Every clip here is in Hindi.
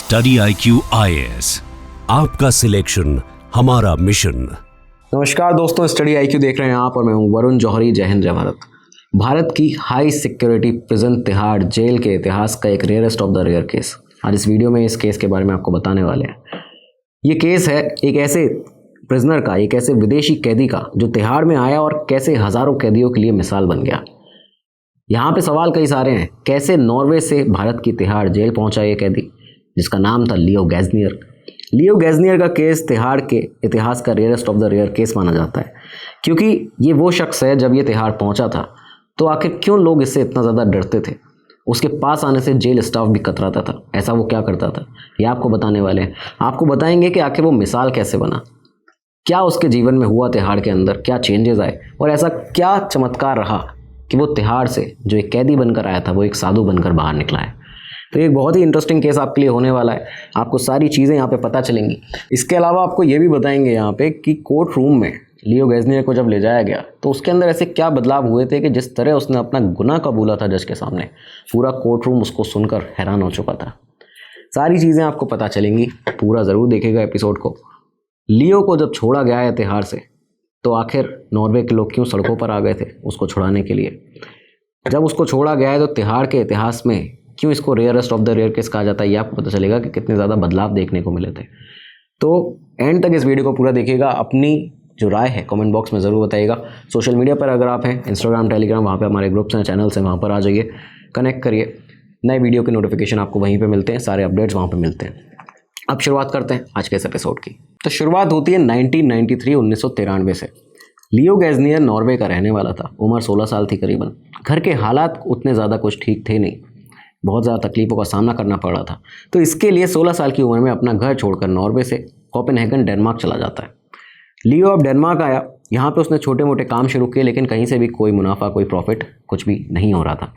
स्टडी IQ IAS, आपका सिलेक्शन हमारा मिशन। नमस्कार दोस्तों, स्टडी IQ देख रहे हैं आप और मैं हूं वरुण जौहरी। जय हिंद जय भारत। भारत की high security prison Tihar jail के इतिहास का एक rarest of the rare case. आज इस वीडियो में इस केस के बारे में आपको बताने वाले हैं। ये केस है एक ऐसे प्रिजनर का, एक ऐसे विदेशी कैदी का जो तिहाड़ में आया और कैसे हज़ारों कैदियों के लिए मिसाल बन गया। यहाँ पे सवाल कई सारे हैं। कैसे नॉर्वे से भारत की तिहाड़ जेल पहुंचा ये कैदी, जिसका नाम था लियो गैज़नियर। लियो गैज़नियर का केस तिहाड़ के इतिहास का rarest of the rare case माना जाता है, क्योंकि ये वो शख्स है जब ये तिहाड़ पहुंचा था तो आखिर क्यों लोग इससे इतना ज़्यादा डरते थे। उसके पास आने से जेल स्टाफ भी कतराता था। ऐसा वो क्या करता था, ये आपको बताने वाले हैं। आपको बताएंगे कि आखिर वो मिसाल कैसे बना, क्या उसके जीवन में हुआ तिहाड़ के अंदर, क्या चेंजेस आए और ऐसा क्या चमत्कार रहा कि वो तिहाड़ से जो एक कैदी बनकर आया था वो एक साधु बनकर बाहर निकला है। तो एक बहुत ही इंटरेस्टिंग केस आपके लिए होने वाला है। आपको सारी चीज़ें यहाँ पे पता चलेंगी। इसके अलावा आपको ये भी बताएंगे यहाँ पे कि कोर्ट रूम में लियो गैज़नियर को जब ले जाया गया तो उसके अंदर ऐसे क्या बदलाव हुए थे कि जिस तरह उसने अपना गुनाह कबूला था जज के सामने, पूरा कोर्ट रूम उसको सुनकर हैरान हो चुका था। सारी चीज़ें आपको पता चलेंगी, पूरा ज़रूर देखेगा एपिसोड को। लियो को जब छोड़ा गया है तिहाड़ से तो आखिर नॉर्वे के लोग क्यों सड़कों पर आ गए थे उसको छुड़ाने के लिए। जब उसको छोड़ा गया है तो तिहाड़ के इतिहास में क्यों इसको rarest of the rare case कहा जाता है, ये आपको पता चलेगा कि कितने ज़्यादा बदलाव देखने को मिले थे। तो एंड तक इस वीडियो को पूरा देखिएगा। अपनी जो राय है कमेंट बॉक्स में ज़रूर बताइएगा। सोशल मीडिया पर अगर आप हैं, इंस्टाग्राम, टेलीग्राम, वहाँ पे हमारे ग्रुप्स हैं, चैनल्स हैं, वहाँ पर आ जाइए, कनेक्ट करिए। नए वीडियो के नोटिफिकेशन आपको वहीं पर मिलते हैं, सारे अपडेट्स वहाँ पर मिलते हैं। अब शुरुआत करते हैं आज के इस एपिसोड की। तो शुरुआत होती है 1993 से। लियो गैज़नियर नॉर्वे का रहने वाला था। उम्र 16 साल थी करीबन। घर के हालात उतने ज़्यादा कुछ ठीक थे नहीं, बहुत ज़्यादा तकलीफ़ों का सामना करना पड़ रहा था। तो इसके लिए 16 साल की उम्र में अपना घर छोड़कर नॉर्वे से कोपेनहेगन डेनमार्क चला जाता है। लियो अब डेनमार्क आया। यहाँ पे उसने छोटे मोटे काम शुरू किए, लेकिन कहीं से भी कोई मुनाफा, कोई प्रॉफिट कुछ भी नहीं हो रहा था।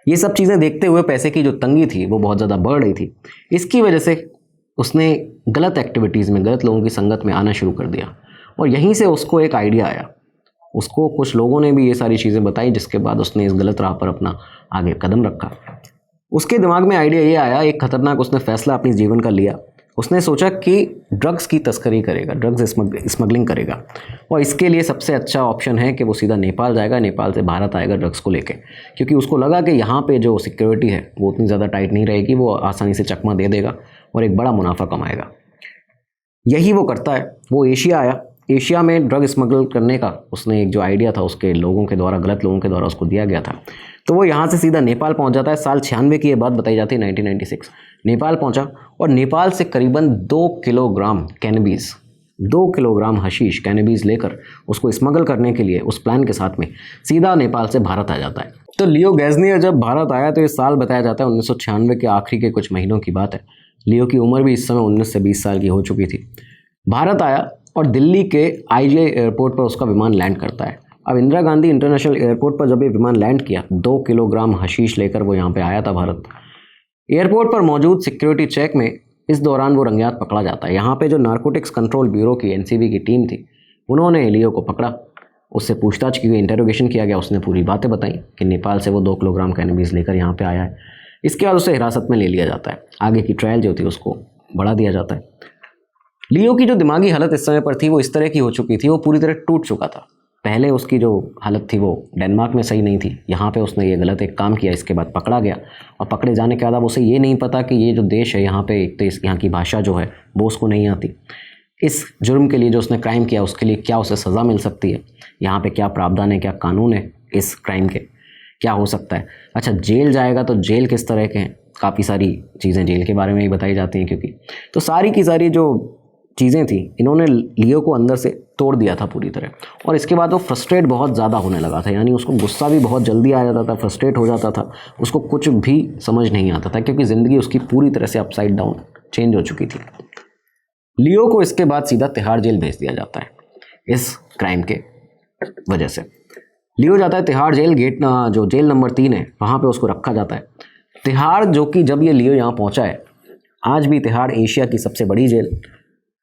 ये सब चीज़ें देखते हुए पैसे की जो तंगी थी वो बहुत ज़्यादा बढ़ रही थी। इसकी वजह से उसने गलत एक्टिविटीज़ में, गलत लोगों की संगत में आना शुरू कर दिया और यहीं से उसको एक आइडिया आया। उसको कुछ लोगों ने भी ये सारी चीज़ें बताई, जिसके बाद उसने इस गलत राह पर अपना आगे कदम रखा। उसके दिमाग में आइडिया ये आया, एक खतरनाक उसने फैसला अपने जीवन का लिया। उसने सोचा कि ड्रग्स की तस्करी करेगा, ड्रग्स स्मगलिंग करेगा और इसके लिए सबसे अच्छा ऑप्शन है कि वो सीधा नेपाल जाएगा, नेपाल से भारत आएगा ड्रग्स को लेके, क्योंकि उसको लगा कि यहाँ पे जो सिक्योरिटी है वो उतनी ज़्यादा टाइट नहीं रहेगी, वो आसानी से चकमा दे देगा और एक बड़ा मुनाफा कमाएगा। यही वो करता है। वो एशिया आया। एशिया में ड्रग स्मगल करने का उसने एक जो आइडिया था उसके लोगों के द्वारा, गलत लोगों के द्वारा उसको दिया गया था। तो वो यहाँ से सीधा नेपाल पहुँच जाता है। साल 96 की ये बात बताई जाती है, 1996। नेपाल पहुँचा और नेपाल से करीबन 2 किलोग्राम कैनबीज़, 2 किलोग्राम हशीश कैनबीज़ लेकर उसको स्मगल करने के लिए उस प्लान के साथ में सीधा नेपाल से भारत आ जाता है। तो लियो गैज़नियर जब भारत आया तो ये साल बताया जाता है 1996 के आखिरी के कुछ महीनों की बात है। लियो की उम्र भी इस समय 19 से 20 साल की हो चुकी थी। भारत आया और दिल्ली के IJ एयरपोर्ट पर उसका विमान लैंड करता है। अब इंदिरा गांधी इंटरनेशनल एयरपोर्ट पर जब ये विमान लैंड किया, 2 किलोग्राम हशीश लेकर वो यहाँ पे आया था भारत। एयरपोर्ट पर मौजूद सिक्योरिटी चेक में इस दौरान वो रंगयात पकड़ा जाता है। यहाँ पे जो नारकोटिक्स कंट्रोल ब्यूरो की NCB की टीम थी, उन्होंने लियो को पकड़ा। उससे पूछताछ की गई, इंटेरोगेशन किया गया। उसने पूरी बातें बताई कि नेपाल से वो 2 किलोग्राम कैनबीज़ लेकर यहाँ पर आया है। इसके बाद उसे हिरासत में ले लिया जाता है। आगे की ट्रायल जो थी उसको बढ़ा दिया जाता है। लियो की जो दिमागी हालत इस समय पर थी वो इस तरह की हो चुकी थी, वो पूरी तरह टूट चुका था। पहले उसकी जो हालत थी वो डेनमार्क में सही नहीं थी, यहाँ पे उसने ये गलत एक काम किया, इसके बाद पकड़ा गया और पकड़े जाने के बाद उसे ये नहीं पता कि ये जो देश है यहाँ पे, एक तो यहाँ की भाषा जो है वो उसको नहीं आती। इस जुर्म के लिए जो उसने क्राइम किया उसके लिए क्या उसे सज़ा मिल सकती है, यहाँ पे क्या प्रावधान है, क्या कानून है इस क्राइम के, क्या हो सकता है। अच्छा, जेल जाएगा तो जेल किस तरह के हैं, काफ़ी सारी चीज़ें जेल के बारे में ही बताई जाती हैं, क्योंकि तो सारी की सारी जो चीज़ें थी इन्होंने लियो को अंदर से तोड़ दिया था पूरी तरह। और इसके बाद वो फ्रस्ट्रेट बहुत ज़्यादा होने लगा था, यानी उसको गुस्सा भी बहुत जल्दी आ जाता था, फ्रस्ट्रेट हो जाता था, उसको कुछ भी समझ नहीं आता था, क्योंकि ज़िंदगी उसकी पूरी तरह से अपसाइड डाउन चेंज हो चुकी थी। लियो को इसके बाद सीधा तिहाड़ जेल भेज दिया जाता है इस क्राइम के वजह से। लियो जाता है तिहाड़ जेल, गेट जो जेल नंबर 3 है वहाँ पर उसको रखा जाता है। तिहाड़, जो कि जब ये लियो यहाँ पहुँचा है, आज भी तिहाड़ एशिया की सबसे बड़ी जेल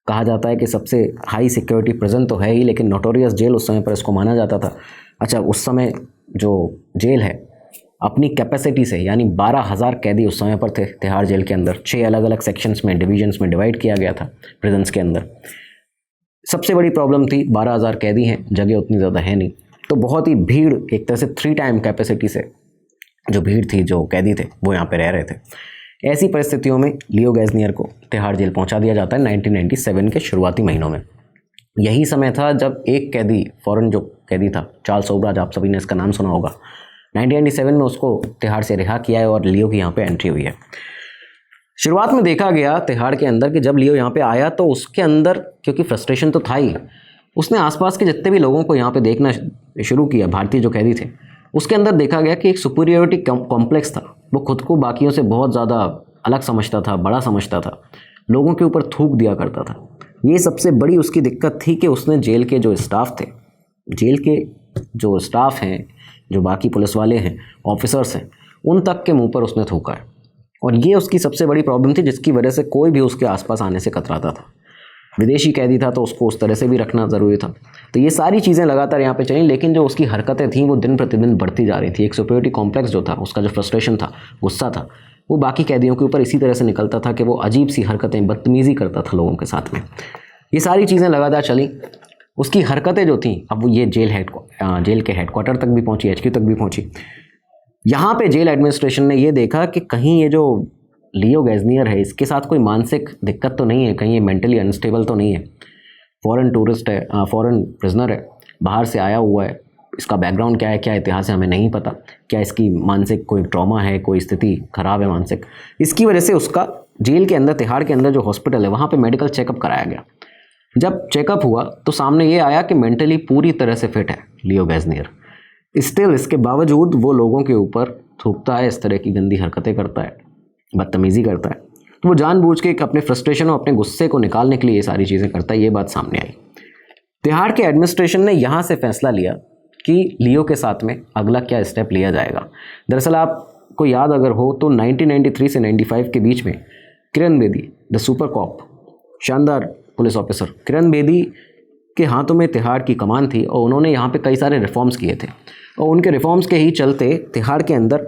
कहा जाता है कि सबसे हाई सिक्योरिटी प्रिजन तो है ही, लेकिन नोटोरियस जेल उस समय पर इसको माना जाता था। अच्छा, उस समय जो जेल है अपनी कैपेसिटी से, यानी 12,000 कैदी उस समय पर थे तिहाड़ जेल के अंदर। 6 अलग अलग सेक्शंस में, डिवीजन्स में डिवाइड किया गया था प्रिजन्स के अंदर। सबसे बड़ी प्रॉब्लम थी 12,000 कैदी हैं, जगह उतनी ज़्यादा है नहीं, तो बहुत ही भीड़, एक तरह से 3 टाइम कैपेसिटी से जो भीड़ थी, जो कैदी थे वो यहाँ पे रह रहे थे। ऐसी परिस्थितियों में लियो गैज़नियर को तिहाड़ जेल पहुँचा दिया जाता है 1997 के शुरुआती महीनों में। यही समय था जब एक कैदी, फॉरेन जो कैदी था चार्ल्स ओब्राज, आप सभी ने इसका नाम सुना होगा, 1997 में उसको तिहाड़ से रिहा किया है और लियो की यहाँ पे एंट्री हुई है। शुरुआत में देखा गया तिहाड़ के अंदर कि जब लियो यहाँ पे आया तो उसके अंदर, क्योंकि फ्रस्ट्रेशन तो था ही, उसने आसपास के जितने भी लोगों को यहाँ पे देखना शुरू किया, भारतीय जो कैदी थे, उसके अंदर देखा गया कि एक सुपीरियरिटी कॉम्प्लेक्स था। वो खुद को बाकियों से बहुत ज़्यादा अलग समझता था, बड़ा समझता था, लोगों के ऊपर थूक दिया करता था। ये सबसे बड़ी उसकी दिक्कत थी कि उसने जेल के जो स्टाफ थे, जेल के जो स्टाफ हैं, जो बाकी पुलिस वाले हैं, ऑफिसर्स हैं, उन तक के मुंह पर उसने थूका है। और ये उसकी सबसे बड़ी प्रॉब्लम थी, जिसकी वजह से कोई भी उसके आसपास आने से कतराता था। विदेशी कैदी था तो उसको उस तरह से भी रखना ज़रूरी था। तो ये सारी चीज़ें लगातार यहाँ पे चली, लेकिन जो उसकी हरकतें थीं वो दिन प्रतिदिन बढ़ती जा रही थी। एक सुपीरियरिटी कॉम्प्लेक्स जो था, उसका जो फ्रस्ट्रेशन था, गुस्सा था, वो बाकी कैदियों के ऊपर इसी तरह से निकलता था कि वो अजीब सी हरकतें, बदतमीज़ी करता था लोगों के साथ में। ये सारी चीज़ें लगातार चली। उसकी हरकतें जो थीं, अब वो ये जेल के हेडक्वार्टर तक भी पहुँची, HQ तक भी पहुँची। यहाँ पे जेल एडमिनिस्ट्रेशन ने ये देखा कि कहीं ये जो लियो गैज़नियर है, इसके साथ कोई मानसिक दिक्कत तो नहीं है, कहीं ये मेंटली अनस्टेबल तो नहीं है। फॉरेन टूरिस्ट है, फॉरेन प्रिजनर है, बाहर से आया हुआ है, इसका बैकग्राउंड क्या है, क्या इतिहास है, हमें नहीं पता। क्या इसकी मानसिक कोई ट्रॉमा है, कोई स्थिति खराब है मानसिक। इसकी वजह से उसका जेल के अंदर, तिहाड़ के अंदर जो हॉस्पिटल है, वहाँ पे मेडिकल चेकअप कराया गया। जब चेकअप हुआ तो सामने ये आया कि मेंटली पूरी तरह से फिट है लियो गैज़नियर। स्टिल इसके बावजूद वो लोगों के ऊपर थूकता है, इस तरह की गंदी हरकतें करता है, बदतमीज़ी करता है। तो वो जानबूझ के अपने फ्रस्ट्रेशन और अपने गुस्से को निकालने के लिए ये सारी चीज़ें करता है। ये बात सामने आई। तिहाड़ के एडमिनिस्ट्रेशन ने यहाँ से फैसला लिया कि लियो के साथ में अगला क्या स्टेप लिया जाएगा। दरअसल आपको याद अगर हो तो 1993 से 95 के बीच में Kiran Bedi, the super cop, शानदार पुलिस ऑफिसर किरण बेदी के हाथों में तिहाड़ की कमान थी और उन्होंने यहाँ पे कई सारे रिफॉर्म्स किए थे। और उनके रिफॉर्म्स के ही चलते तिहाड़ के अंदर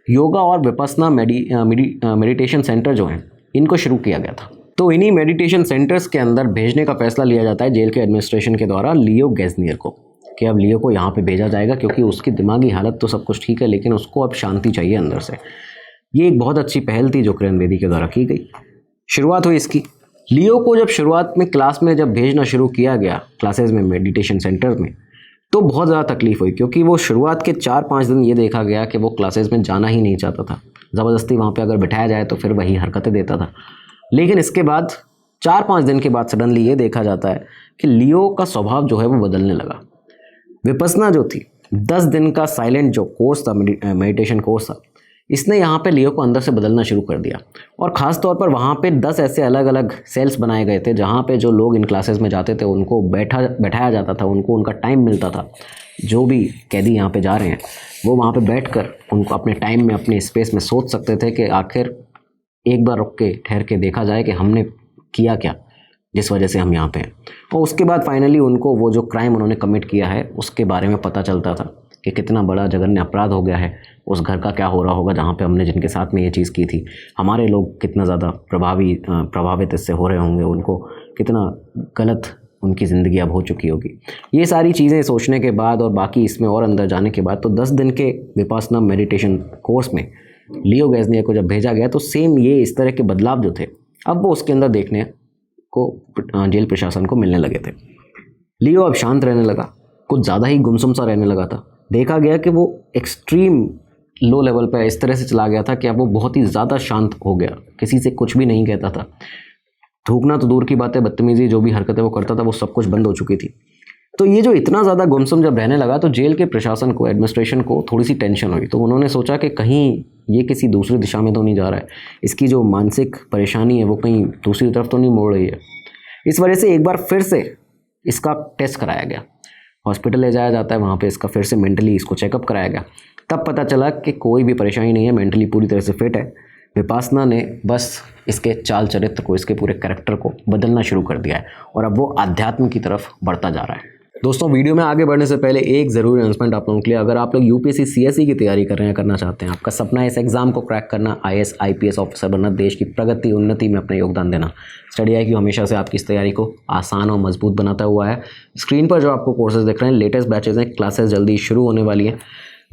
योगा और विपस्सना मेडिटेशन सेंटर जो हैं, इनको शुरू किया गया था। तो इन्हीं मेडिटेशन सेंटर्स के अंदर भेजने का फैसला लिया जाता है जेल के एडमिनिस्ट्रेशन के द्वारा लियो गैज़नियर को, कि अब लियो को यहाँ पे भेजा जाएगा, क्योंकि उसकी दिमागी हालत तो सब कुछ ठीक है, लेकिन उसको अब शांति चाहिए अंदर से। ये एक बहुत अच्छी पहल थी जो किरण बेदी के द्वारा की गई। शुरुआत हुई इसकी। लियो को जब शुरुआत में क्लास में जब भेजना शुरू किया गया, क्लासेस में, मेडिटेशन सेंटर में, तो बहुत ज़्यादा तकलीफ़ हुई, क्योंकि वो शुरुआत के 4-5 दिन ये देखा गया कि वो क्लासेस में जाना ही नहीं चाहता था। ज़बरदस्ती वहाँ पे अगर बिठाया जाए तो फिर वही हरकतें देता था। लेकिन इसके बाद 4-5 दिन के बाद सडनली ये देखा जाता है कि लियो का स्वभाव जो है वो बदलने लगा। विपस्सना जो थी, 10 दिन का साइलेंट जो कोर्स था, मेडिटेशन कोर्स था, इसने यहाँ पे लियो को अंदर से बदलना शुरू कर दिया। और ख़ास तौर पर वहाँ पे 10 ऐसे अलग अलग सेल्स बनाए गए थे, जहाँ पे जो लोग इन क्लासेस में जाते थे उनको बैठाया जाता था, उनको उनका टाइम मिलता था। जो भी कैदी यहाँ पे जा रहे हैं वो वहाँ पे बैठकर उनको अपने टाइम में, अपने स्पेस में सोच सकते थे कि आखिर एक बार रुक के, ठहर के देखा जाए कि हमने किया क्या जिस वजह से हम यहाँ पे हैं। और उसके बाद फाइनली उनको वो जो क्राइम उन्होंने कमिट किया है उसके बारे में पता चलता था कि कितना बड़ा जघन्य अपराध हो गया है, उस घर का क्या हो रहा होगा जहाँ पे हमने, जिनके साथ में ये चीज़ की थी, हमारे लोग कितना ज़्यादा प्रभावित इससे हो रहे होंगे, उनको कितना गलत उनकी ज़िंदगी अब हो चुकी होगी। ये सारी चीज़ें सोचने के बाद और बाकी इसमें और अंदर जाने के बाद, तो 10 दिन के विपस्सना मेडिटेशन कोर्स में लियो गैज़नियर को जब भेजा गया तो सेम ये इस तरह के बदलाव जो थे अब वो उसके अंदर देखने को जेल प्रशासन को मिलने लगे थे। लियो अब शांत रहने लगा, कुछ ज़्यादा ही गुमसुम सा रहने लगा था। देखा गया कि वो एक्सट्रीम लो लेवल पर इस तरह से चला गया था कि अब वो बहुत ही ज़्यादा शांत हो गया, किसी से कुछ भी नहीं कहता था। थूकना तो दूर की बात है, बदतमीज़ी जो भी हरकतें वो करता था वो सब कुछ बंद हो चुकी थी। तो ये जो इतना ज़्यादा गुमसुम जब रहने लगा तो जेल के प्रशासन को, एडमिनिस्ट्रेशन को थोड़ी सी टेंशन हुई। तो उन्होंने सोचा कि कहीं ये किसी दूसरी दिशा में तो नहीं जा रहा है, इसकी जो मानसिक परेशानी है वो कहीं दूसरी तरफ तो नहीं मोड़ रही है। इस वजह से एक बार फिर से इसका टेस्ट कराया गया, हॉस्पिटल ले जाया जाता है, वहाँ पे इसका फिर से मेंटली इसको चेकअप कराया गया। तब पता चला कि कोई भी परेशानी नहीं है, मेंटली पूरी तरह से फिट है। विपस्सना ने बस इसके चाल चरित्र को, इसके पूरे कैरेक्टर को बदलना शुरू कर दिया है और अब वो आध्यात्म की तरफ बढ़ता जा रहा है। दोस्तों वीडियो में आगे बढ़ने से पहले एक ज़रूरी अनाउंसमेंट आप लोगों के लिए। अगर आप लोग यूपीएससी सीएसई की तैयारी कर रहे हैं, करना चाहते हैं, आपका सपना है इस एग्ज़ाम को क्रैक करना, आईएएस आईपीएस ऑफिसर बनना, देश की प्रगति उन्नति में अपना योगदान देना, स्टडी IQ हमेशा से आपकी इस तैयारी को आसान और मजबूत बनाता हुआ है। स्क्रीन पर जो आपको कोर्सेज दिख रहे हैं, लेटेस्ट बैचेज हैं, क्लासेस जल्दी शुरू होने वाली हैं।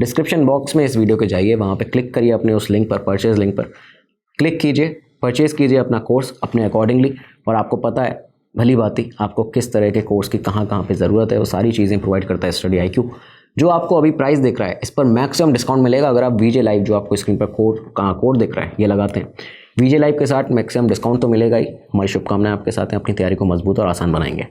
डिस्क्रिप्शन बॉक्स में इस वीडियो के जाइए, वहाँ पर क्लिक करिए अपने उस लिंक पर, परचेज लिंक पर क्लिक कीजिए, परचेज़ कीजिए अपना कोर्स अपने अकॉर्डिंगली। और आपको पता है भली बात ही आपको किस तरह के कोर्स की कहाँ पे ज़रूरत है, वो सारी चीज़ें प्रोवाइड करता है स्टडी IQ। जो आपको अभी प्राइस दिख रहा है, इस पर मैक्सिमम डिस्काउंट मिलेगा अगर आप VJ लाइव, जो आपको स्क्रीन पर कोड दिख रहा है, ये लगाते हैं। VJ लाइव के साथ मैक्सिमम डिस्काउंट तो मिलेगा ही। हमारी शुभकामनाएं आपके साथ हैं, अपनी तैयारी को मजबूत और आसान बनाएंगे।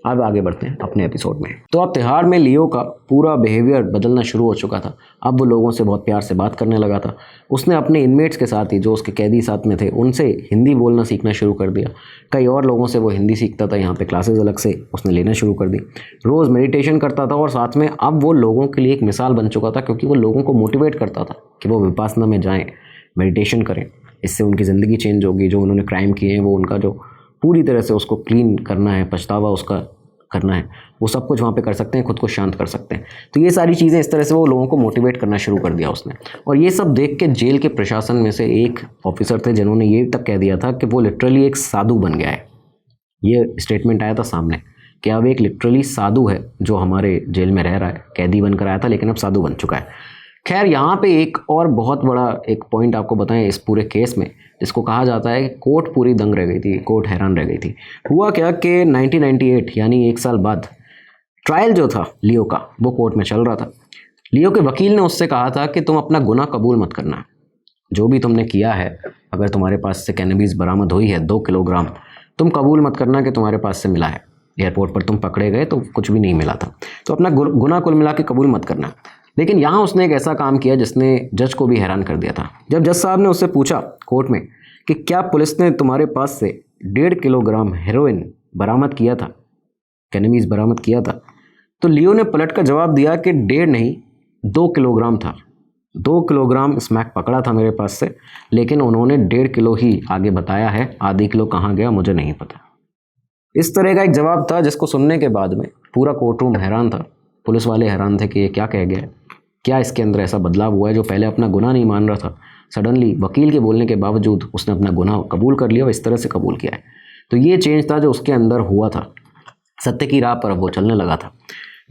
अब आगे बढ़ते हैं अपने एपिसोड में। तो अब तिहाड़ में लियो का पूरा बिहेवियर बदलना शुरू हो चुका था। अब वो लोगों से बहुत प्यार से बात करने लगा था। उसने अपने इनमेट्स के साथ ही, जो उसके कैदी साथ में थे, उनसे हिंदी बोलना सीखना शुरू कर दिया। कई और लोगों से वो हिंदी सीखता था, यहाँ पे क्लासेस अलग से उसने लेना शुरू कर दी। रोज़ मेडिटेशन करता था और साथ में अब वो लोगों के लिए एक मिसाल बन चुका था, क्योंकि वो लोगों को मोटिवेट करता था कि वो विपासना में जाएँ, मेडिटेशन करें, इससे उनकी ज़िंदगी चेंज होगी। जो उन्होंने क्राइम किए हैं, वो उनका जो पूरी तरह से उसको क्लीन करना है, पछतावा उसका करना है, वो सब कुछ वहाँ पे कर सकते हैं, खुद को शांत कर सकते हैं। तो ये सारी चीज़ें इस तरह से वो लोगों को मोटिवेट करना शुरू कर दिया उसने। और ये सब देख के जेल के प्रशासन में से एक ऑफिसर थे जिन्होंने ये तक कह दिया था कि वो लिटरली एक साधु बन गया है। ये स्टेटमेंट आया था सामने कि अब एक लिटरली साधु है जो हमारे जेल में रह रहा है, कैदी बनकर आया था लेकिन अब साधु बन चुका है। खैर, यहाँ पे एक और बहुत बड़ा एक पॉइंट आपको बताएं इस पूरे केस में, जिसको कहा जाता है कि कोर्ट पूरी दंग रह गई थी, कोर्ट हैरान रह गई थी। हुआ क्या कि 1998 यानी 1 साल बाद ट्रायल जो था लियो का, वो कोर्ट में चल रहा था। लियो के वकील ने उससे कहा था कि तुम अपना गुनाह कबूल मत करना, जो भी तुमने किया है, अगर तुम्हारे पास से कैनबिस बरामद हुई है 2 किलोग्राम, तुम कबूल मत करना कि तुम्हारे पास से मिला है। एयरपोर्ट पर तुम पकड़े गए तो कुछ भी नहीं मिला था, तो अपना गुनाह कुल मिला के कबूल मत करना। लेकिन यहाँ उसने एक ऐसा काम किया जिसने जज को भी हैरान कर दिया था। जब जज साहब ने उससे पूछा कोर्ट में कि क्या पुलिस ने तुम्हारे पास से 1.5 किलोग्राम हेरोइन बरामद किया था, कैनबिस बरामद किया था, तो लियो ने पलट कर जवाब दिया कि 1.5 नहीं 2 किलोग्राम था। 2 किलोग्राम स्मैक पकड़ा था मेरे पास से, लेकिन उन्होंने 1.5 किलो ही आगे बताया है, आधी किलो कहाँ गया मुझे नहीं पता। इस तरह का एक जवाब था जिसको सुनने के बाद में पूरा कोर्ट रूम हैरान था। पुलिस वाले हैरान थे कि ये क्या कह गया है, क्या इसके अंदर ऐसा बदलाव हुआ है। जो पहले अपना गुनाह नहीं मान रहा था, सडनली वकील के बोलने के बावजूद उसने अपना गुनाह कबूल कर लिया और इस तरह से कबूल किया है। तो ये चेंज था जो उसके अंदर हुआ था, सत्य की राह पर अब वो चलने लगा था।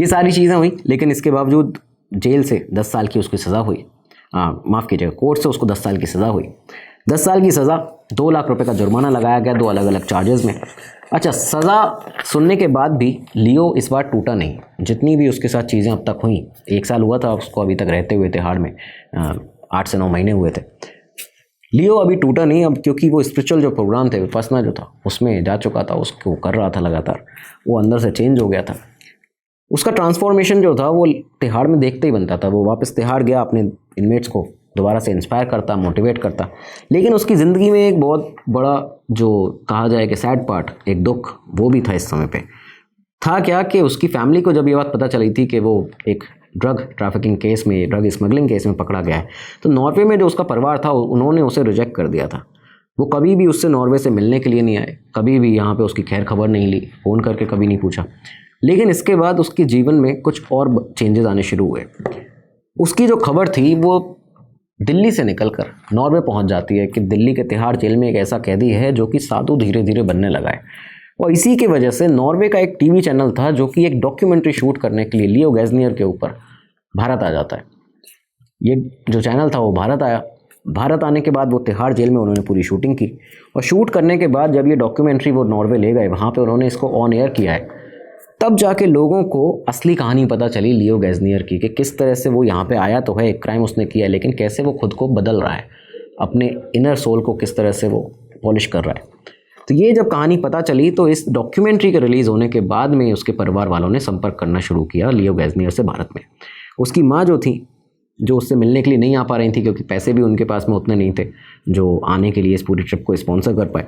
ये सारी चीज़ें हुई, लेकिन इसके बावजूद जेल से 10 साल की उसकी सज़ा हुई। माफ़ कीजिएगा, कोर्ट से उसको 10 साल की सज़ा हुई। 10 साल की सज़ा, 2 लाख रुपए का जुर्माना लगाया गया 2 अलग अलग चार्जेस में। अच्छा, सज़ा सुनने के बाद भी लियो इस बार टूटा नहीं। जितनी भी उसके साथ चीज़ें अब तक हुई, 1 साल हुआ था उसको अभी तक रहते हुए तिहाड़ में, 8 से 9 महीने हुए थे। लियो अभी टूटा नहीं, अब क्योंकि वो स्पिरिचुअल जो प्रोग्राम थे, विपश्यना जो था, उसमें जा चुका था, उसको कर रहा था लगातार, वो अंदर से चेंज हो गया था। उसका ट्रांसफॉर्मेशन जो था वो तिहाड़ में देखते ही बनता था। वो वापस तिहाड़ गया, अपने इनमेट्स को दोबारा से इंस्पायर करता, मोटिवेट करता। लेकिन उसकी ज़िंदगी में एक बहुत बड़ा, जो कहा जाए कि सैड पार्ट, एक दुख, वो भी था इस समय पे। था क्या कि उसकी फैमिली को जब ये बात पता चली थी कि वो एक ड्रग ट्रैफिकिंग केस में, ड्रग स्मगलिंग केस में पकड़ा गया है, तो नॉर्वे में जो उसका परिवार था उन्होंने उसे रिजेक्ट कर दिया था। वो कभी भी उससे नॉर्वे से मिलने के लिए नहीं आए, कभी भी यहाँ पे उसकी खैर खबर नहीं ली, फ़ोन करके कभी नहीं पूछा। लेकिन इसके बाद उसके जीवन में कुछ और चेंजेस आने शुरू हुए। उसकी जो खबर थी वो दिल्ली से निकलकर नॉर्वे पहुंच जाती है कि दिल्ली के तिहाड़ जेल में एक ऐसा कैदी है जो कि साधु धीरे धीरे बनने लगा है। और इसी की वजह से नॉर्वे का एक टीवी चैनल था जो कि एक डॉक्यूमेंट्री शूट करने के लिए लियो गैज़नियर के ऊपर भारत आ जाता है। ये जो चैनल था वो भारत आया। भारत आने के बाद वो तिहाड़ जेल में उन्होंने पूरी शूटिंग की, और शूट करने के बाद जब ये डॉक्यूमेंट्री वो नॉर्वे ले गए, वहाँ पर उन्होंने इसको ऑन एयर किया है, तब जाके लोगों को असली कहानी पता चली लियो गैज़नियर की, कि किस तरह से वो यहाँ पे आया तो है, एक क्राइम उसने किया, लेकिन कैसे वो खुद को बदल रहा है, अपने इनर सोल को किस तरह से वो पॉलिश कर रहा है। तो ये जब कहानी पता चली, तो इस डॉक्यूमेंट्री के रिलीज़ होने के बाद में उसके परिवार वालों ने संपर्क करना शुरू किया लियो गैज़नियर से भारत में। उसकी माँ जो थी, जो उससे मिलने के लिए नहीं आ पा रही थी, क्योंकि पैसे भी उनके पास में उतने नहीं थे जो आने के लिए इस पूरी ट्रिप को स्पॉन्सर कर पाए,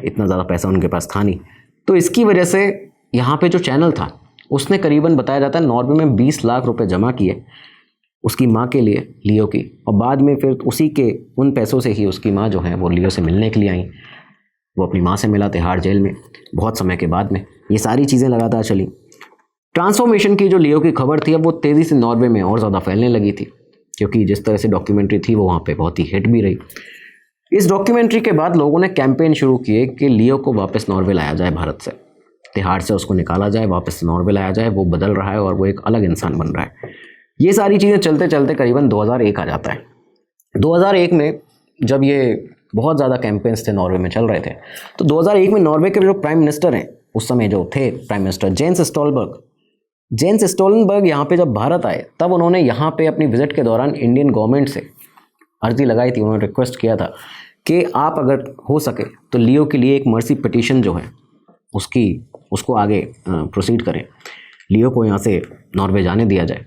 इतना ज़्यादा पैसा उनके पास था नहीं। तो इसकी वजह से यहाँ पे जो चैनल था उसने करीबन, बताया जाता है, नॉर्वे में 20 लाख रुपए जमा किए उसकी माँ के लिए, लियो की। और बाद में फिर उसी के उन पैसों से ही उसकी माँ जो है वो लियो से मिलने के लिए आई। वो अपनी माँ से मिला तिहाड़ जेल में बहुत समय के बाद में। ये सारी चीज़ें लगातार चली। ट्रांसफॉर्मेशन की जो लियो की खबर थी अब वो तेज़ी से नॉर्वे में और ज़्यादा फैलने लगी थी, क्योंकि जिस तरह से डॉक्यूमेंट्री थी वो वहाँ पे बहुत ही हिट भी रही। इस डॉक्यूमेंट्री के बाद लोगों ने कैंपेन शुरू किए कि लियो को वापस नॉर्वे लाया जाए, भारत से तिहाड़ से उसको निकाला जाए, वापस नॉर्वे लाया जाए। वो बदल रहा है और वो एक अलग इंसान बन रहा है। ये सारी चीज़ें चलते चलते करीबन 2001 आ जाता है। 2001 में जब ये बहुत ज़्यादा कैंपेन्स थे नॉर्वे में चल रहे थे, तो 2001 में नॉर्वे के जो प्राइम मिनिस्टर हैं उस समय जो थे प्राइम मिनिस्टर जेन्स स्टोलनबर्ग यहाँ पे जब भारत आए तब उन्होंने यहाँ पे अपनी विजिट के दौरान इंडियन गवर्नमेंट से अर्जी लगाई थी। उन्होंने रिक्वेस्ट किया था कि आप अगर हो सके तो लियो के लिए एक मर्सी पिटीशन जो है उसको आगे प्रोसीड करें, लियो को यहाँ से नॉर्वे जाने दिया जाए।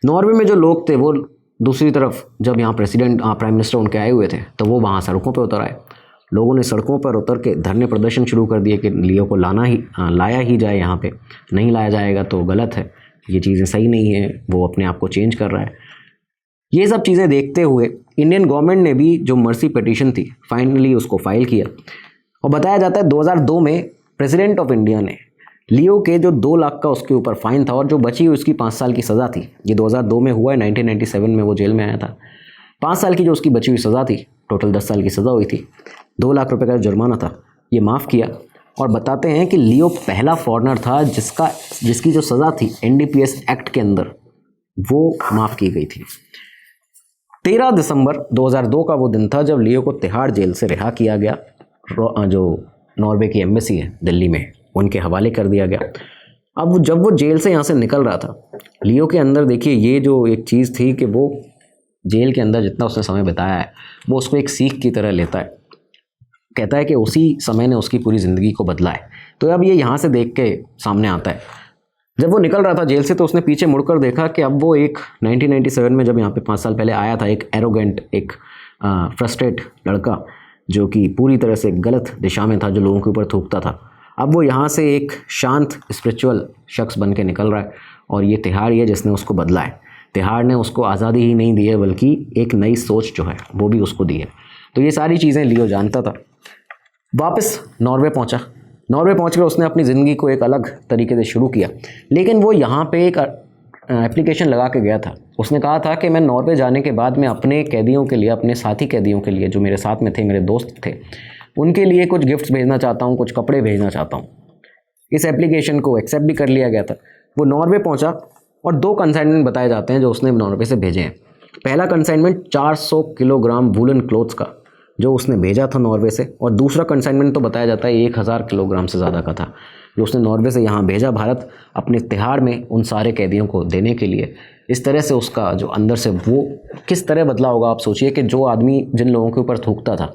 नॉर्वे में जो लोग थे वो दूसरी तरफ जब यहाँ प्राइम मिनिस्टर उनके आए हुए थे तो वो वहाँ सड़कों पर उतर आए। लोगों ने सड़कों पर उतर के धरने प्रदर्शन शुरू कर दिए कि लियो को लाया ही जाए, यहाँ पे नहीं लाया जाएगा तो गलत है, ये चीज़ें सही नहीं है, वो अपने आप को चेंज कर रहा है। ये सब चीज़ें देखते हुए इंडियन गवर्नमेंट ने भी जो मर्सी पिटीशन थी फाइनली उसको फाइल किया। और बताया जाता है 2002 में प्रेसिडेंट ऑफ इंडिया ने लियो के जो 2 लाख का उसके ऊपर फाइन था और जो बची हुई उसकी 5 साल की सज़ा थी, ये 2002 में हुआ है, 1997 में वो जेल में आया था। 5 साल की जो उसकी बची हुई सज़ा थी, टोटल 10 साल की सज़ा हुई थी, 2 लाख रुपए का जुर्माना था, ये माफ़ किया। और बताते हैं कि लियो पहला फॉरेनर था जिसकी जो सज़ा थी NDPS एक्ट के अंदर वो माफ़ की गई थी। 13 दिसंबर 2002 का वो दिन था जब लियो को तिहाड़ जेल से रिहा किया गया। जो नॉर्वे की एम्बेसी है दिल्ली में, उनके हवाले कर दिया गया। अब जब वो जेल से यहाँ से निकल रहा था, लियो के अंदर देखिए ये जो एक चीज़ थी कि वो जेल के अंदर जितना उसने समय बिताया है वो उसको एक सीख की तरह लेता है। कहता है कि उसी समय ने उसकी पूरी ज़िंदगी को बदला है। तो अब ये यहाँ से देख के सामने आता है। जब वो निकल रहा था जेल से तो उसने पीछे मुड़कर देखा कि अब वो एक 1997 में जब यहाँ पे 5 साल पहले आया था, एक एरोगेंट, एक फ्रस्ट्रेट लड़का जो कि पूरी तरह से गलत दिशा में था, जो लोगों के ऊपर थूकता था, अब वो यहाँ से एक शांत स्पिरिचुअल शख्स बन के निकल रहा है। और ये तिहाड़ ही है जिसने उसको बदला है। तिहाड़ ने उसको आज़ादी ही नहीं दी है बल्कि एक नई सोच जो है वो भी उसको दी है। तो ये सारी चीज़ें लियो जानता था। वापस नॉर्वे पहुंचा। नॉर्वे पहुंचकर उसने अपनी ज़िंदगी को एक अलग तरीके से शुरू किया, लेकिन वो यहाँ पे एक एप्लीकेशन लगा के गया था। उसने कहा था कि मैं नॉर्वे जाने के बाद मैं अपने कैदियों के लिए, अपने साथी कैदियों के लिए जो मेरे साथ में थे, मेरे दोस्त थे, उनके लिए कुछ गिफ्ट्स भेजना चाहता हूँ, कुछ कपड़े भेजना चाहता हूँ। इस एप्लीकेशन को एक्सेप्ट भी कर लिया गया था। वो नॉर्वे पहुँचा और 2 कंसाइनमेंट बताए जाते हैं जो उसने नॉर्वे से भेजे हैं। पहला कंसाइनमेंट 400 किलोग्राम वूलन क्लोथ्स का जो उसने भेजा था नॉर्वे से, और दूसरा कंसाइनमेंट तो बताया जाता है 1000 किलोग्राम से ज़्यादा का था जो उसने नॉर्वे से यहाँ भेजा भारत, अपने तिहाड़ में उन सारे कैदियों को देने के लिए। इस तरह से उसका जो अंदर से वो किस तरह बदला होगा आप सोचिए कि जो आदमी जिन लोगों के ऊपर थूकता था,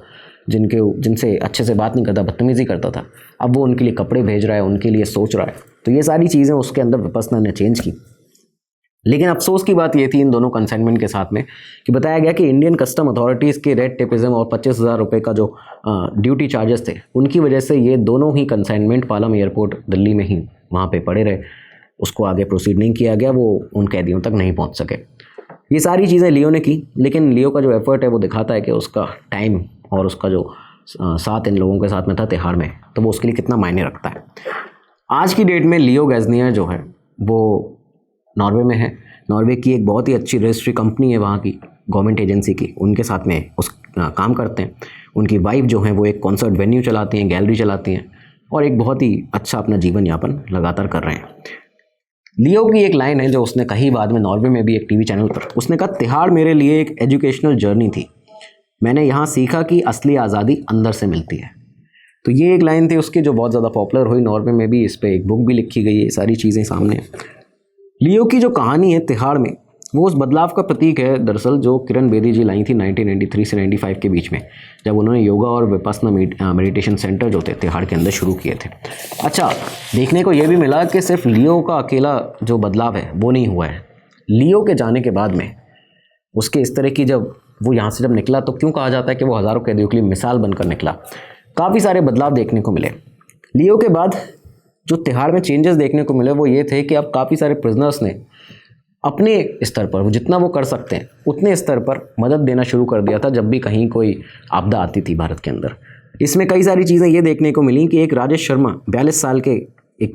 जिनसे अच्छे से बात नहीं करता, बदतमीज़ी करता था, अब वो उनके लिए कपड़े भेज रहा है, उनके लिए सोच रहा है। तो ये सारी चीज़ें उसके अंदर विपस्सना ने चेंज की। लेकिन अफसोस की बात ये थी इन दोनों कंसाइनमेंट के साथ में कि बताया गया कि इंडियन कस्टम अथॉरिटीज़ के रेड टेपिज्म और 25,000 रुपये का जो ड्यूटी चार्जेस थे, उनकी वजह से ये दोनों ही कंसाइनमेंट पालम एयरपोर्ट दिल्ली में ही वहाँ पे पड़े रहे। उसको आगे प्रोसीड नहीं किया गया, वो उन कैदियों तक नहीं पहुँच सके। ये सारी चीज़ें लियो ने की, लेकिन लियो का जो एफर्ट है वो दिखाता है कि उसका टाइम और उसका जो साथ इन लोगों के साथ में था तिहाड़ में, तो वो उसके लिए कितना मायने रखता है। आज की डेट में लियो गैज़नियर जो है वो नॉर्वे में है। नॉर्वे की एक बहुत ही अच्छी रजिस्ट्री कंपनी है वहाँ की, गवर्नमेंट एजेंसी की, उनके साथ में काम करते हैं। उनकी वाइफ जो है वो एक कॉन्सर्ट वेन्यू चलाती हैं, गैलरी चलाती हैं और एक बहुत ही अच्छा अपना जीवन यापन लगातार कर रहे हैं। लियो की एक लाइन है जो उसने कही बाद में नॉर्वे में भी एक टीवी चैनल पर, उसने कहा, तिहाड़ मेरे लिए एक एजुकेशनल जर्नी थी, मैंने यहाँ सीखा कि असली आज़ादी अंदर से मिलती है। तो ये एक लाइन थी उसकी जो बहुत ज़्यादा पॉपुलर हुई नॉर्वे में भी, इस पर एक बुक भी लिखी गई है, सारी चीज़ें सामने हैं। लियो की जो कहानी है तिहाड़ में, वो उस बदलाव का प्रतीक है दरअसल जो किरण बेदी जी लाई थी 1993 से 95 के बीच में, जब उन्होंने योगा और विपस्सना मेडिटेशन सेंटर जो थे तिहाड़ के अंदर शुरू किए थे। अच्छा, देखने को ये भी मिला कि सिर्फ लियो का अकेला जो बदलाव है वो नहीं हुआ है। लियो के जाने के बाद में उसके इस तरह की, जब वो यहाँ से जब निकला तो क्यों कहा जाता है कि वो हज़ारों कैदियों के लिए मिसाल बनकर निकला। काफ़ी सारे बदलाव देखने को मिले लियो के बाद। जो तिहाड़ में चेंजेस देखने को मिले वो ये थे कि अब काफ़ी सारे प्रिजनर्स ने अपने स्तर पर जितना वो कर सकते हैं उतने स्तर पर मदद देना शुरू कर दिया था जब भी कहीं कोई आपदा आती थी भारत के अंदर। इसमें कई सारी चीज़ें ये देखने को मिली कि एक राजेश शर्मा 42 साल के एक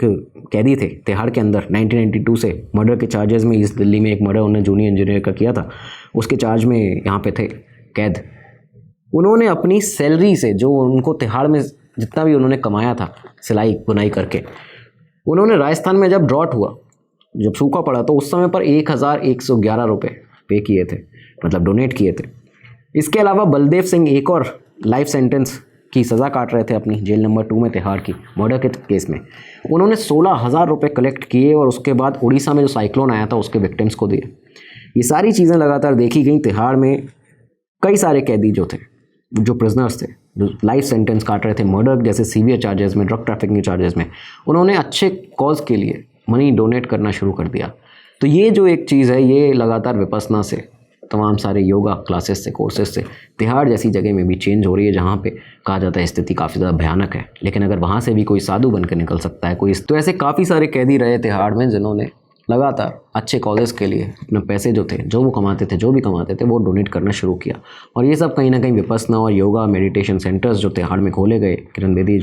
कैदी थे तिहाड़ के अंदर 1992 से मर्डर के चार्जेस में। इस दिल्ली में एक मर्डर उन्होंने जूनियर इंजीनियर का किया था, उसके चार्ज में यहाँ पे थे कैद। उन्होंने अपनी सैलरी से, जो उनको तिहाड़ में जितना भी उन्होंने कमाया था सिलाई बुनाई करके, उन्होंने राजस्थान में जब ड्रॉट हुआ, जब सूखा पड़ा, तो उस समय पर 1111 रुपये पे किए थे, मतलब डोनेट किए थे। इसके अलावा बलदेव सिंह एक और लाइफ सेंटेंस की सज़ा काट रहे थे अपनी जेल नंबर 2 में तिहाड़ की मर्डर के केस में। उन्होंने 16,000 रुपये कलेक्ट किए और उसके बाद उड़ीसा में जो साइक्लोन आया था उसके विक्टिम्स को दिए। ये सारी चीज़ें लगातार देखी गई। तिहाड़ में कई सारे कैदी जो थे, जो प्रिजनर्स थे, जो लाइफ सेंटेंस काट रहे थे मर्डर जैसे सीवियर चार्जेस में, ड्रग ट्रैफिकिंग चार्जेस में, उन्होंने अच्छे कॉज के लिए मनी डोनेट करना शुरू कर दिया। तो ये जो एक चीज़ है, ये लगातार विपस्सना से, तमाम सारे योगा क्लासेस से, कोर्सेज से तिहाड़ जैसी जगह में भी चेंज हो रही है, जहाँ पे कहा जाता है स्थिति काफ़ी ज़्यादा भयानक है। लेकिन अगर वहाँ से भी कोई साधु बनकर निकल सकता है कोई, तो ऐसे काफ़ी सारे कैदी रहे तिहाड़ में जिन्होंने लगातार अच्छे कॉलेज के लिए अपने पैसे जो थे, जो वो कमाते थे, वो डोनेट करना शुरू किया। और ये सब कहीं ना कहीं विपस्सना और योगा मेडिटेशन सेंटर्स जो तिहाड़ में खोले गए किरण बेदी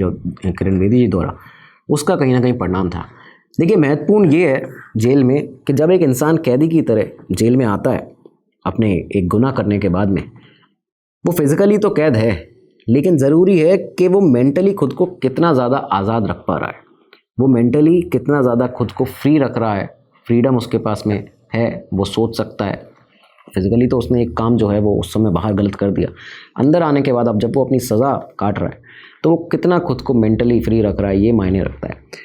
जी द्वारा, उसका कहीं ना कहीं परिणाम था। देखिए, महत्वपूर्ण ये है जेल में कि जब एक इंसान कैदी की तरह जेल में आता है अपने एक गुनाह करने के बाद में, वो फिज़िकली तो कैद है, लेकिन ज़रूरी है कि वो मेंटली खुद को कितना ज़्यादा आज़ाद रख पा रहा है, वो मेंटली कितना ज़्यादा खुद को फ्री रख रहा है, फ्रीडम उसके पास में है, वो सोच सकता है। फिज़िकली तो उसने एक काम जो है वो उस समय बाहर गलत कर दिया, अंदर आने के बाद अब जब वो अपनी सज़ा काट रहा है तो वो कितना खुद को मेंटली फ्री रख रहा है, ये मायने रखता है।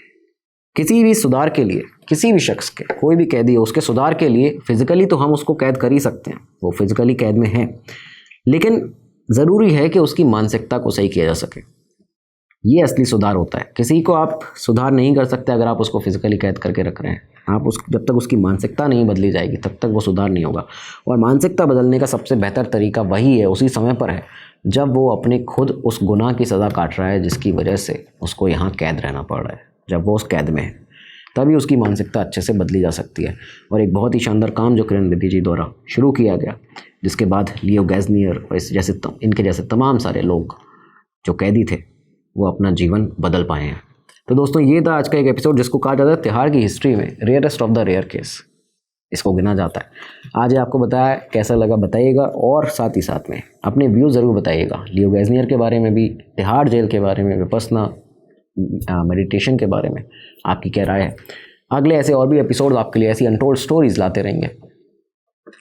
किसी भी सुधार के लिए, किसी भी शख्स के, कोई भी कैदी हो, उसके सुधार के लिए फिज़िकली तो हम उसको कैद कर ही सकते हैं, वो फिज़िकली कैद में है, लेकिन ज़रूरी है कि उसकी मानसिकता को सही किया जा सके। ये असली सुधार होता है। किसी को आप सुधार नहीं कर सकते अगर आप उसको फिज़िकली कैद करके रख रहे हैं। जब तक उसकी मानसिकता नहीं बदली जाएगी तब तक वो सुधार नहीं होगा। और मानसिकता बदलने का सबसे बेहतर तरीका वही है, उसी समय पर है जब वो अपने खुद उस गुनाह की सज़ा काट रहा है जिसकी वजह से उसको यहाँ कैद रहना पड़ रहा है। जब वो उस कैद में है तभी उसकी मानसिकता अच्छे से बदली जा सकती है। और एक बहुत ही शानदार काम जो किरण बेदी जी द्वारा शुरू किया गया, जिसके बाद लियो गैज़नियर और इनके जैसे तमाम सारे लोग जो कैदी थे वो अपना जीवन बदल पाए हैं। तो दोस्तों, ये था आज का एक एपिसोड जिसको कहा जाता है तिहाड़ की हिस्ट्री में rarest of the rare case, इसको गिना जाता है। आज आपको बताया, कैसा लगा बताइएगा, और साथ ही साथ में अपने व्यू ज़रूर बताइएगा लियो गैज़नियर के बारे में भी, तिहाड़ जेल के बारे में, विपस्सना मेडिटेशन के बारे में आपकी क्या राय है। अगले ऐसे और भी एपिसोड आपके लिए ऐसी अनटोल्ड स्टोरीज लाते रहेंगे।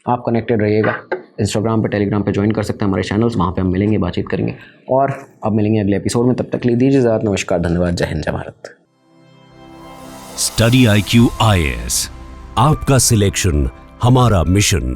आप कनेक्टेड रहिएगा। इंस्टाग्राम पे, टेलीग्राम पे ज्वाइन कर सकते हैं हमारे चैनल्स, वहाँ पे हम मिलेंगे, बातचीत करेंगे। और अब मिलेंगे अगले एपिसोड में, तब तक लिए दीजिए इजाज़त। नमस्कार, धन्यवाद, जय हिंद, जय भारत। स्टडी IQ IAS, आपका सिलेक्शन हमारा मिशन।